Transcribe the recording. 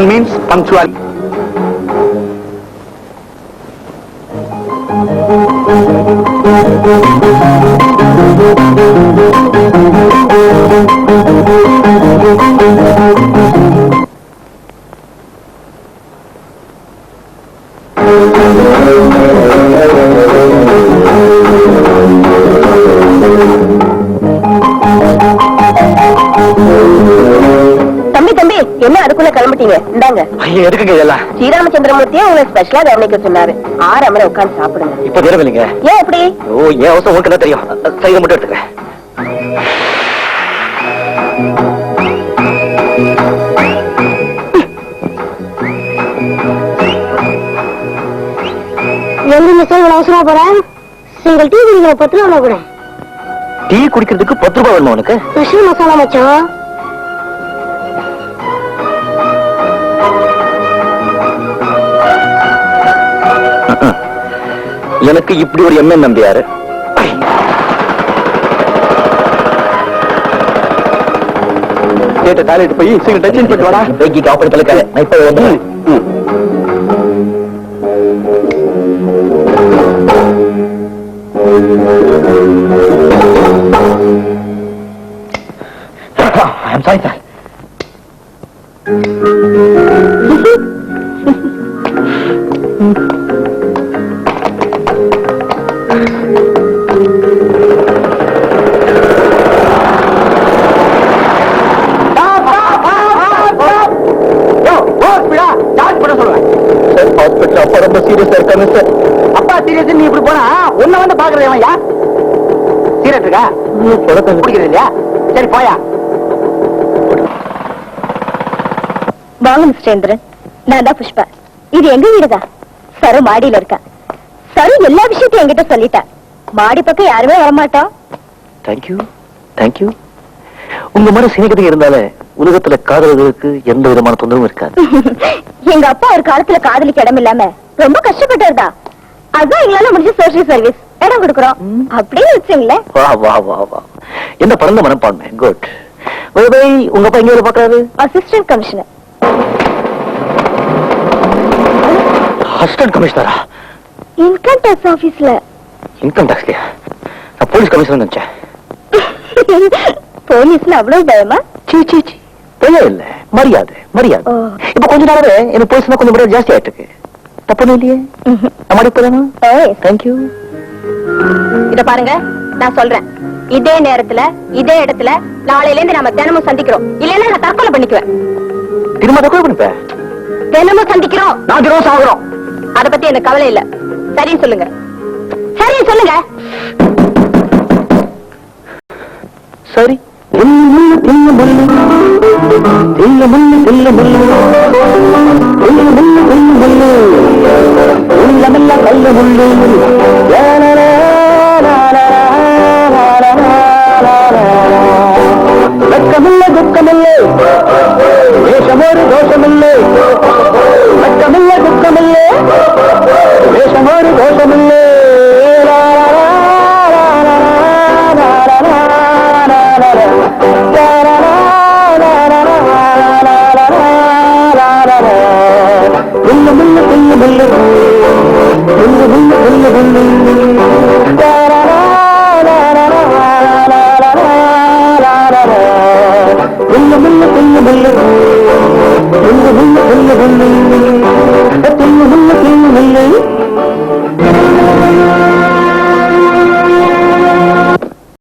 means punctuality. என்ன அதுக்குள்ள கிளம்பிட்டீங்க? இந்தாங்க. எதுக்குங்க இதெல்லாம்? ஸ்ரீராமச்சந்திரமூர்த்தியே உங்களை ஸ்பெஷலா கவனிக்க சொன்னாரு. 6 அமர உட்கார்ந்து சாப்பிடுங்க. இப்ப நேரம் இல்லைங்க. ஏன் எப்படி? ஓ, ஏன் அவசரம் உங்களுக்கு என்ன தெரியும்? சைவம் மட்டும் எடுத்துக்கிறேன். எங்க சார் அவசரமா போறேன்? சிங்கிள் டீ குடிக்கிற 10 ரூபா கூட. டீ குடிக்கிறதுக்கு 10 ரூபாய் வேணுமா உனக்கு? ஸ்பெஷல் மசாலா மச்சான். எனக்கு இப்படி ஒரு எம்என் நம்பியாரு. கேட்ட டாய்லெட் போய் சீக்கிரம் டச் பண்ணிட்டு வாடா. வெக்கி காப்பி தலைக்காத. நான் இப்ப வந்துறேன். I'm sorry, sir. ரொம்ப சீரியஸா இருக்காங்க சார். அப்பா சீரியஸ் நீ இப்படி போனா உன்ன வந்து பாக்குறேன். யார் சீரியஸ் இருக்கா? குடிக்கிறது இல்லையா? சரி போயா. வாங்க மிஸ்டர் சந்திரன், நான் தான் புஷ்பா. இது எங்க வீடுதான். சரு மாடியில இருக்கா. சரு எல்லா விஷயத்தையும் என்கிட்ட சொல்லிட்டா. மாடி பக்கம் யாருமே வரமாட்டோம். Thank you thank you. உங்க மாதிரி சிநேகிதம் இருந்தாலே உலகத்துல காதலர்களுக்கு எந்த விதமான தொந்தரவும் இருக்காது. எங்க அப்பா ஒரு காலத்துல காதலிக்கு இடம் இல்லாம ரொம்ப கஷ்டப்பட்டாருதா. அதான் எங்களால முடிஞ்ச சோசியல் சர்வீஸ் இடம் கொடுக்குறோம். அப்படின்னு வச்சுங்களேன். வா வா வா வா, என்ன பரந்த மனப்பான்மை. குட். உங்க அப்பா எங்க வேலை பாக்குறாரு? Assistant commissioner. அசிஸ்டன்ட் கமிஷனரா? இன்கம் டாக்ஸ் ஆபீஸ்ல. இன்கம் டாக்ஸ்லயா? நான் போலீஸ் கமிஷனர் நினைச்சேன். போலீஸ்ல அவ்வளவு பயமா? சீ சீ சீ, பயம் இல்ல, மரியாதை மரியாதை. இப்ப கொஞ்ச நாளாவே எனக்கு போலீஸ்னா கொஞ்சம் முறை ஜாஸ்தி ஆயிட்டு இருக்கு. தப்பு இல்லையே? நம்ம போறேன். தேங்க்யூ. இத பாருங்க, நான் சொல்றேன், இதே நேரத்துல இதே இடத்துல நாளையில இருந்து நம்ம தினமும் சந்திக்கிறோம். இல்லன்னா நான் தற்கொலை பண்ணிக்குவேன். திரும்ப தற்கொலை பண்ணிப்பேன்? தினமும் சந்திக்கிறோம். நான் தினம் சாகுறோம். அத பத்தி எனக்கு கவலை இல்ல. சரின்னு சொல்லுங்க. சரின்னு சொல்லுங்க. சரி. வெக்கமில்லை துக்கமில்லை, வேஷமோடு தோஷமில்லை. வெக்கமில்லை துக்கமில்லை, வேஷமோடு தோஷமில்லை. முள்ளு